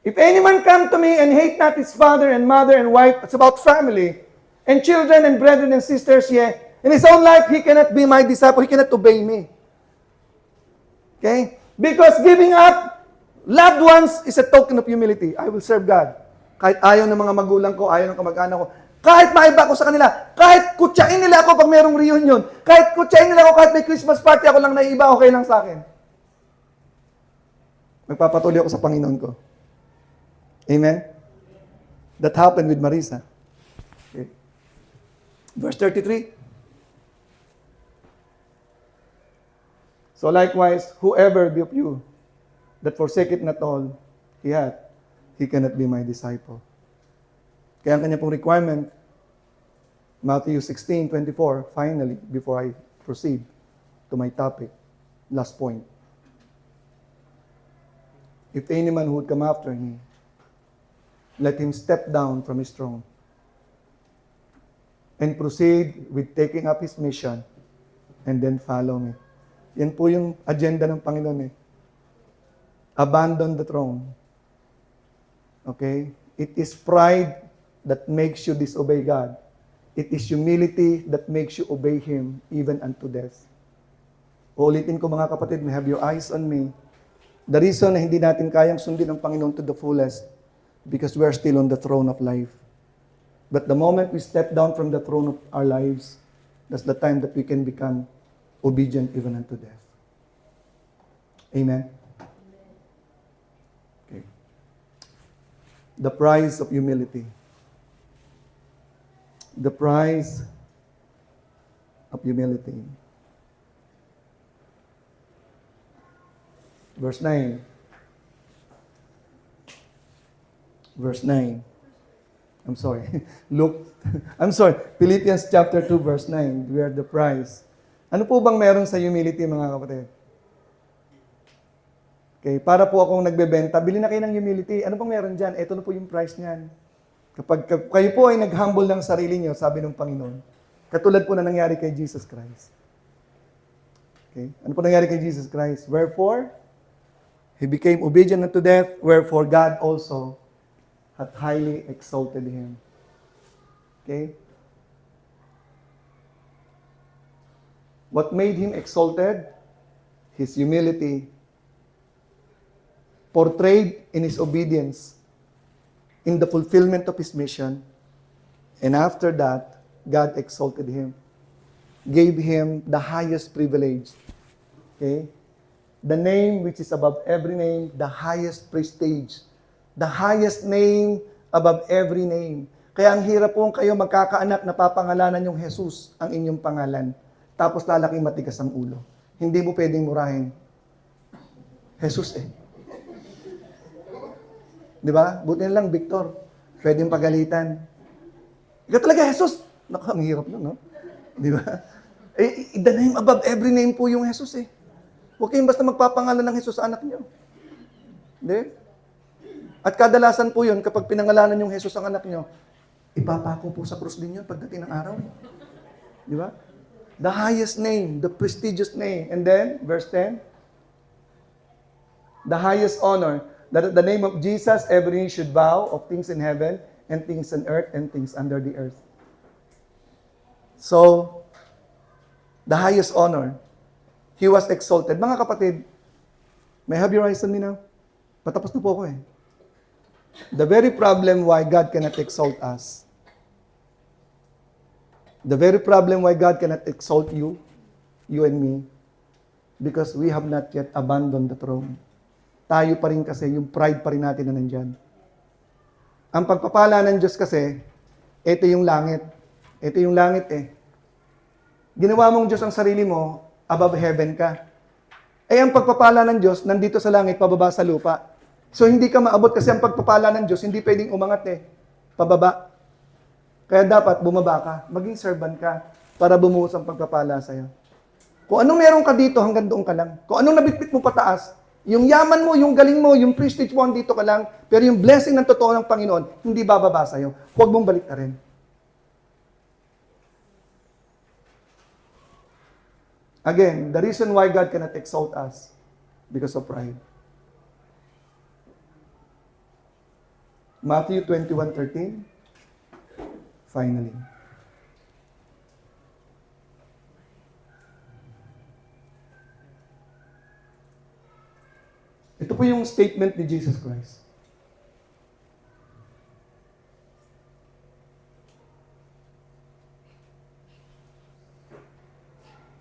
If any man come to me and hate not his father and mother and wife, it's about family, and children and brethren and sisters, in his own life, he cannot be my disciple, he cannot obey me. Okay? Because giving up loved ones is a token of humility. I will serve God. Kahit ayaw ng mga magulang ko, ayaw ng kamag-anak ko, kahit maiba ko sa kanila, kahit kutsain nila ako pag mayroong reunion, kahit kutsain nila ako kahit may Christmas party, ako lang naiiba, okay lang sa akin. Magpapatuloy ako sa Panginoon ko. Amen? That happened with Marisa. Okay. Verse 33. So likewise, whoever be of you that forsaketh not all he hath, he cannot be my disciple. Kaya ang kanya pong requirement, Matthew 16:24, finally, before I proceed to my topic, last point. If any man would come after me, let him step down from his throne and proceed with taking up his mission and then follow me. Yan po yung agenda ng Panginoon eh. Abandon the throne. Okay? It is pride that makes you disobey God. It is humility that makes you obey Him even unto death. Ulitin ko mga kapatid, may have your eyes on me. The reason na hindi natin kayang sundin ang Panginoon to the fullest because we are still on the throne of life. But the moment we step down from the throne of our lives, that's the time that we can become obedient even unto death. Amen? Okay. The price of humility. The price of humility. Verse 9. Verse 9. I'm sorry. Philippians chapter 2, verse 9. We are the price. Ano po bang meron sa humility, mga kapatid? Okay, para po akong nagbebenta, bili na kayo ng humility. Ano pang meron dyan? Ito na po yung price niyan. Kapag kayo po ay nag-humble ng sarili niyo, sabi ng Panginoon, katulad po na nangyari kay Jesus Christ. Okay? Ano po nangyari kay Jesus Christ? Wherefore, He became obedient unto death, wherefore God also hath highly exalted Him. Okay? What made Him exalted? His humility, portrayed in His obedience, in the fulfillment of His mission. And after that, God exalted Him, gave Him the highest privilege. Okay? The name which is above every name, the highest prestige, the highest name above every name. Kaya ang hirap po kayo magkakaanak na papangalanan yung Jesus ang inyong pangalan. Tapos lalaking matigas ang ulo. Hindi mo pwedeng murahin. Jesus eh. Di ba? Buti na lang, Victor. Pwedeng pagalitan. Ikaw talaga, Jesus. Naku, ang hirap nun, no? Di ba? The name above every name po yung Jesus eh. Huwag kayong basta magpapangalan ng Jesus sa anak niyo. Hindi? At kadalasan po yun, kapag pinangalanan yung Jesus ang anak niyo, ipapako po sa krus din yun pagdating ng araw. Di ba? The highest name, the prestigious name. And then, verse 10, the highest honor, that at the name of Jesus, every knee should bow of things in heaven, and things on earth, and things under the earth. So, the highest honor, He was exalted. Mga kapatid, may I have your eyes on me now? Patapos na po ako eh. The very problem why God cannot exalt us, the very problem why God cannot exalt you and me, because we have not yet abandoned the throne. Tayo pa rin kasi, yung pride pa rin natin na nandyan. Ang pagpapala ng Diyos kasi, ito yung langit. Ito yung langit eh. Ginawa mong Diyos ang sarili mo, above heaven ka. Eh, ang pagpapala ng Diyos, nandito sa langit, pababa sa lupa. So, hindi ka maabot kasi ang pagpapala ng Diyos, hindi pwedeng umangat eh. Pababa. Kaya dapat bumaba ka, maging servant ka, para bumuhos ang pagpapala sa'yo. Kung anong meron ka dito, hanggang doon ka lang. Kung anong nabitbit mo pataas, yung yaman mo, yung galing mo, yung prestige mo, dito ka lang, pero yung blessing ng totoo ng Panginoon, hindi bababa sa'yo. Huwag mong balik na rin. Again, the reason why God cannot exalt us, because of pride. Matthew 21:13. Finally. Ito po yung statement ni Jesus Christ.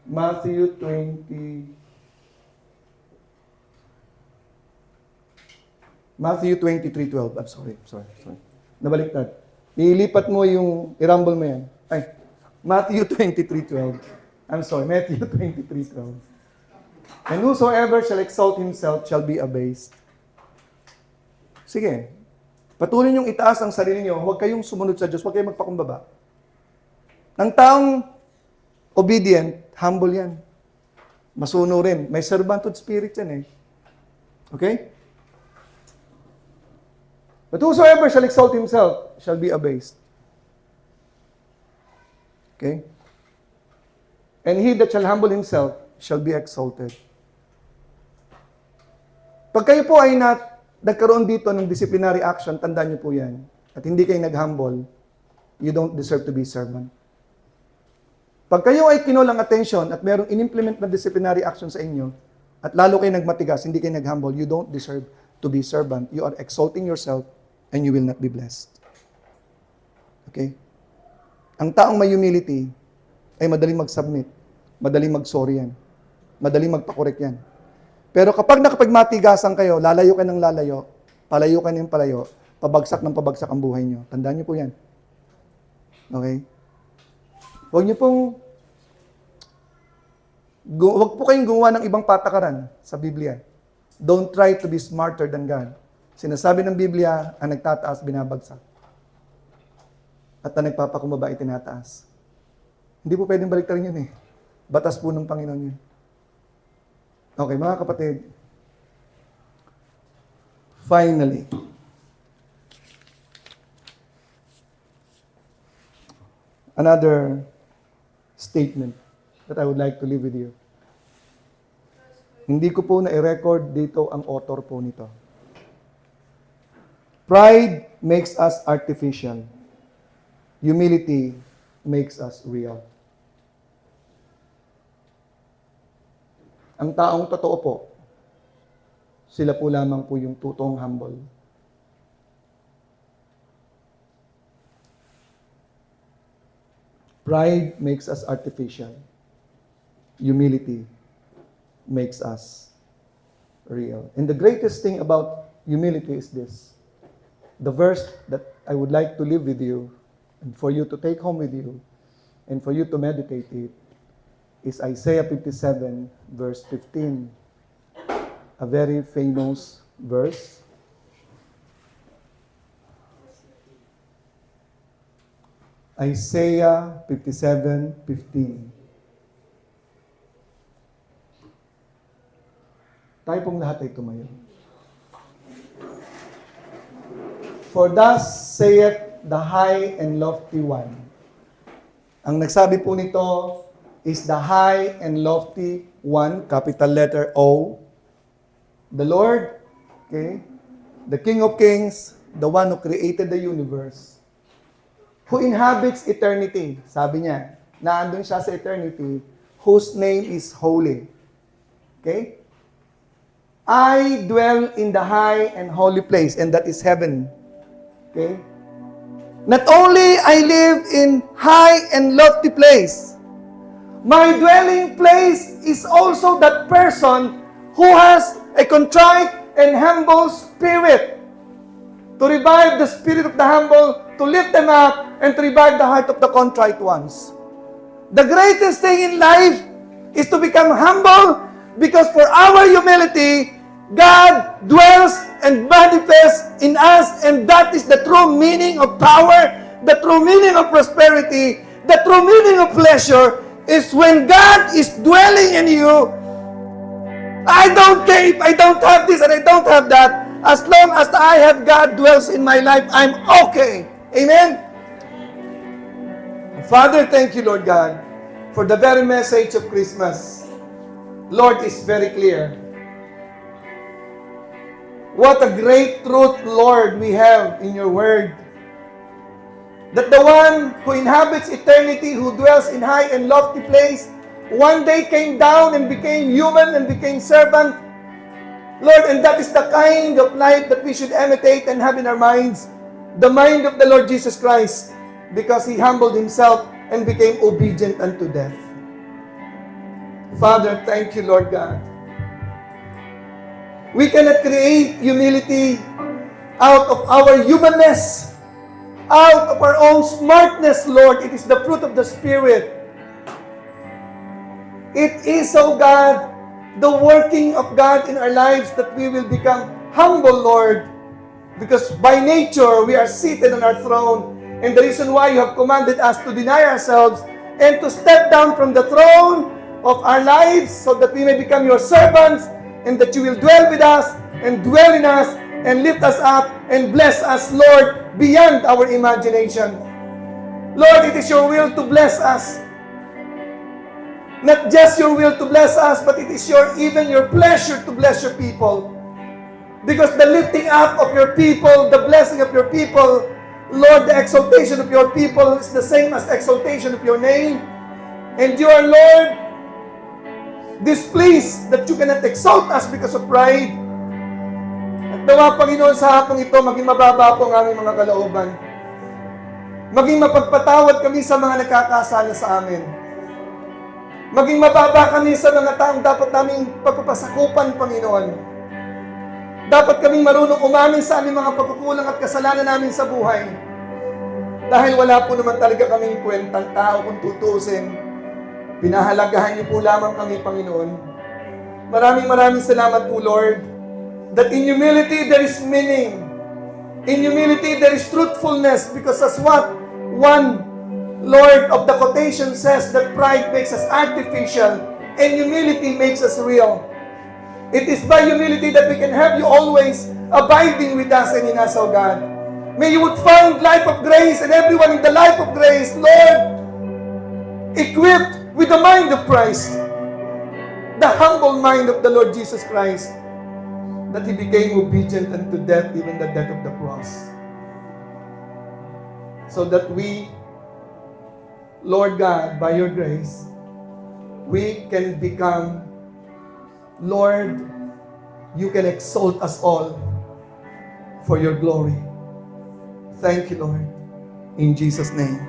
Matthew 23:12. I'm sorry. Nabaliktad. Ilipat mo yung, i-rumble mo yan. Ay, Matthew 23:12. I'm sorry, Matthew 23:12. And whosoever shall exalt himself shall be abased. Sige. Patuloy niyong itaas ang sarili niyo. Huwag kayong sumunod sa Diyos. Huwag kayong magpakumbaba. Ang taong obedient, humble yan. Masuno rin. May servanthood spirit yan eh. Okay? But whosoever shall exalt himself shall be abased. Okay? And he that shall humble himself shall be exalted. Pag kayo po ay nagkaroon dito ng disciplinary action, tandaan niyo po yan. At hindi kayo nag-humble, you don't deserve to be servant. Pag kayo ay kinulang attention at merong in-implement na disciplinary action sa inyo, at lalo kayo nagmatigas, hindi kayo nag-humble, you don't deserve to be servant. You are exalting yourself and you will not be blessed. Okay? Ang taong may humility ay madaling mag-submit, madaling mag-sorry yan, madaling magpakorek yan. Pero kapag nakapagmatigasan kayo, lalayo kayo ng lalayo, palayo kayo ng palayo, pabagsak ng pabagsak ang buhay nyo. Tandaan nyo po yan. Okay? Huwag po kayong gumawa ng ibang patakaran sa Biblia. Don't try to be smarter than God. Sinasabi ng Biblia, ang nagtataas, binabagsak. At ang nagpapakumbaba, itinataas. Hindi po pwedeng baliktarin yun eh. Batas po ng Panginoon yun. Okay, mga kapatid. Finally, another statement that I would like to leave with you. Hindi ko po na-record dito ang author po nito. Pride makes us artificial. Humility makes us real. Ang taong totoo po, sila po lamang po yung totoong humble. Pride makes us artificial. Humility makes us real. And the greatest thing about humility is this. The verse that I would like to leave with you, and for you to take home with you, and for you to meditate it, is Isaiah 57, verse 15. A very famous verse. Isaiah 57:15. Tayo pong lahat ay tumayo. For thus saith the high and lofty one. Ang nagsabi po nito is the high and lofty one, capital letter O. The Lord, okay, the King of Kings, the one who created the universe, who inhabits eternity. Sabi niya, naandun siya sa eternity, whose name is holy. Okay? I dwell in the high and holy place, and that is heaven. Okay? Not only I live in high and lofty place, my dwelling place is also that person who has a contrite and humble spirit, to revive the spirit of the humble, to lift them up, and to revive the heart of the contrite ones. The greatest thing in life is to become humble, because for our humility, God dwells and manifests in us, and that is the true meaning of power, the true meaning of prosperity, the true meaning of pleasure, is when God is dwelling in you. I don't care if I don't have this and I don't have that. As long as I have God dwells in my life, I'm okay. Amen? Father, thank you, Lord God, for the very message of Christmas. Lord, is very clear. What a great truth, Lord, we have in your word. That the one who inhabits eternity, who dwells in high and lofty place, one day came down and became human and became servant. Lord, and that is the kind of life that we should imitate and have in our minds. The mind of the Lord Jesus Christ, because He humbled Himself and became obedient unto death. Father, thank you, Lord God. We cannot create humility out of our humanness, out of our own smartness, Lord. It is the fruit of the Spirit. It is, oh God, the working of God in our lives that we will become humble, Lord. Because by nature, we are seated on our throne. And the reason why you have commanded us to deny ourselves and to step down from the throne of our lives so that we may become your servants, and that you will dwell with us and dwell in us and lift us up and bless us, Lord, beyond our imagination. Lord, it is your will to bless us. Not just your will to bless us, but it is even your pleasure to bless your people. Because the lifting up of your people, the blessing of your people, Lord, the exaltation of your people is the same as exaltation of your name. And you are, Lord, displeased that you cannot exalt us because of pride. At nawa, Panginoon, sa hapong ito, maging mababa po ang aming mga kalooban. Maging mapagpatawad kami sa mga nagkakasala sa amin. Maging mababa kami sa mga taong dapat naming pagpapasakupan, Panginoon. Dapat kaming marunong umamin sa aming mga pagkukulang at kasalanan namin sa buhay. Dahil wala po naman talaga kaming kwentang tao kung tutusin. Pinahalagahan niyo po lamang kami, Panginoon. Maraming salamat po, Lord, that in humility there is meaning. In humility there is truthfulness, because as what one Lord of the quotation says, that pride makes us artificial and humility makes us real. It is by humility that we can have you always abiding with us and in us, O God. May you would find life of grace and everyone in the life of grace, Lord, equipped with the mind of Christ, the humble mind of the Lord Jesus Christ, that He became obedient unto death, even the death of the cross. So that we, Lord God, by your grace, we can become, Lord, you can exalt us all for your glory. Thank you, Lord. In Jesus' name.